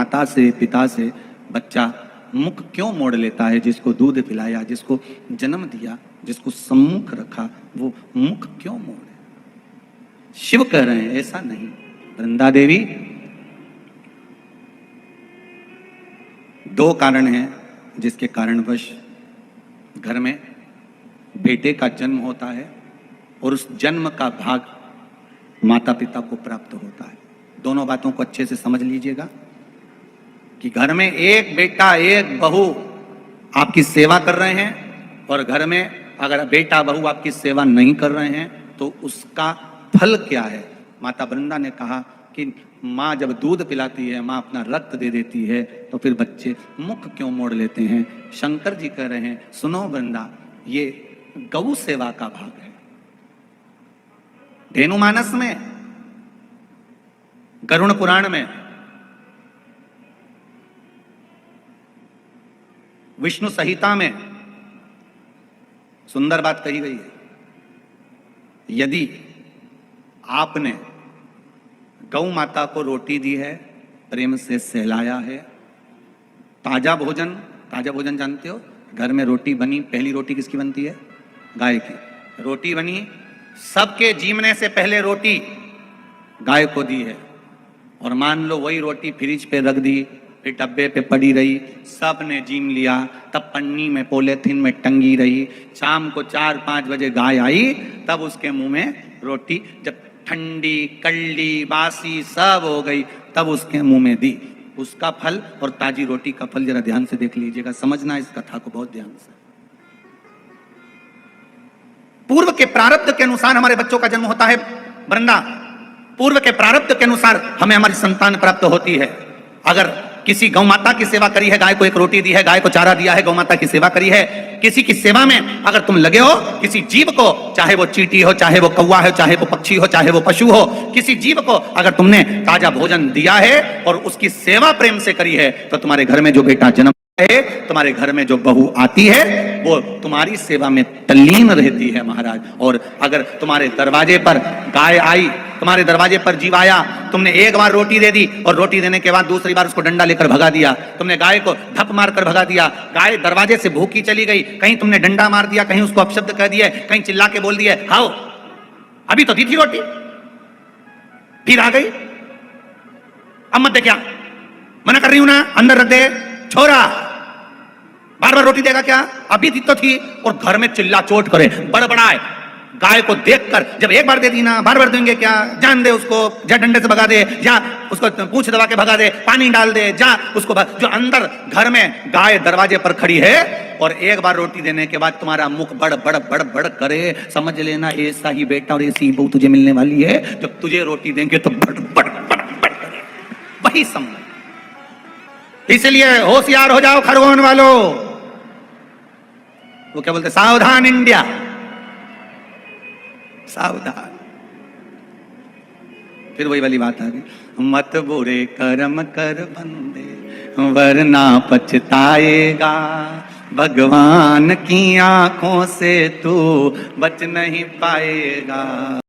माता से पिता से बच्चा मुख क्यों मोड़ लेता है? जिसको दूध पिलाया, जिसको जन्म दिया, जिसको सम्मुख रखा, वो मुख क्यों मोड़े? शिव कह रहे हैं ऐसा नहीं। वृंदा देवी, दो कारण हैं जिसके कारणवश घर में बेटे का जन्म होता है और उस जन्म का भाग माता पिता को प्राप्त होता है। दोनों बातों को अच्छे से समझ लीजिएगा कि घर में एक बेटा एक बहू आपकी सेवा कर रहे हैं और घर में अगर बेटा बहू आपकी सेवा नहीं कर रहे हैं तो उसका फल क्या है? माता वृंदा ने कहा कि माँ जब दूध पिलाती है, माँ अपना रक्त दे देती है, तो फिर बच्चे मुख क्यों मोड़ लेते हैं? शंकर जी कह रहे हैं सुनो वृंदा, ये गौ सेवा का भाग है। धेनुमानस में, गरुण पुराण में, विष्णु संहिता में सुंदर बात कही गई है। यदि आपने गौ माता को रोटी दी है, प्रेम से सहलाया है, ताजा भोजन जानते हो? घर में रोटी बनी, पहली रोटी किसकी बनती है? गाय की। रोटी बनी, सबके जीवने से पहले रोटी गाय को दी है, और मान लो वही रोटी फ्रिज पे रख दी, फिर डब्बे पे पड़ी रही, सब ने जीम लिया, तब पन्नी में पॉलीथिन में टंगी रही। शाम को 4-5 बजे गाय आई, तब उसके मुंह में रोटी, जब ठंडी कल्ली बासी सब हो गई, तब उसके मुंह में दी। उसका फल और ताजी रोटी का फल जरा ध्यान से देख लीजिएगा, समझना इस कथा को बहुत ध्यान से। पूर्व के प्रारब्ध के अनुसार हमारे बच्चों का जन्म होता है वृंदा। पूर्व के प्रारब्ध के अनुसार हमें हमारी संतान प्राप्त होती है। अगर किसी गौ माता की सेवा करी है, गाय को एक रोटी दी है, गाय को चारा दिया है, गौ माता की सेवा करी है, किसी की सेवा में अगर तुम लगे हो, किसी जीव को, चाहे वो चींटी हो, चाहे वो कौवा हो, चाहे वो पक्षी हो, चाहे वो पशु हो, किसी जीव को अगर तुमने ताजा भोजन दिया है और उसकी सेवा प्रेम से करी है, तो तुम्हारे घर में जो बेटा जन्म है, तुम्हारे घर में जो बहू आती है, वो तुम्हारी सेवा में तल्लीन रहती है महाराज। और अगर तुम्हारे दरवाजे पर गाय आई, तुम्हारे दरवाजे पर जीव आया, तुमने एक बार रोटी दे दी और रोटी देने के बाद दूसरी बार उसको डंडा लेकर भगा दिया, तुमने गाय को धप मार कर भगा दिया, गाय दरवाजे से भूखी चली गई, कहीं तुमने डंडा मार दिया, कहीं उसको अपशब्द कह दिए, कहीं चिल्ला के बोल दिए हाओ अभी तो दी थी रोटी, फिर आ गई, अब मत दे, क्या मना कर रही हूं ना, अंदर रख दे छोरा, बार बार रोटी देगा क्या? अभी दी तो थी। और घर में चिल्ला चोट करे, बड़बड़ाए। गाय को देखकर जब एक बार दे दी ना, बार बार देंगे क्या? जान दे उसको, जा डंडे से भगा दे, या उसको पूंछ दबा के भगा दे, पानी डाल दे, जा उसको जो अंदर घर में गाय दरवाजे पर खड़ी है और एक बार रोटी देने के बाद तुम्हारा मुख बड़ बड़ बड़ बड़ करे, समझ लेना ऐसा ही बेटा और ऐसी बहू तुझे मिलने वाली है। जब तुझे रोटी देंगे तो बड़ बड़ बड़ बड़ करे, वही समझ। इसलिए होशियार हो जाओ खरगोन वालों। वो क्या बोलते, सावधान इंडिया, सावधान। फिर वही वाली बात आ गई, मत बुरे कर्म कर बंदे वरना पछताएगा, भगवान की आंखों से तू बच नहीं पाएगा।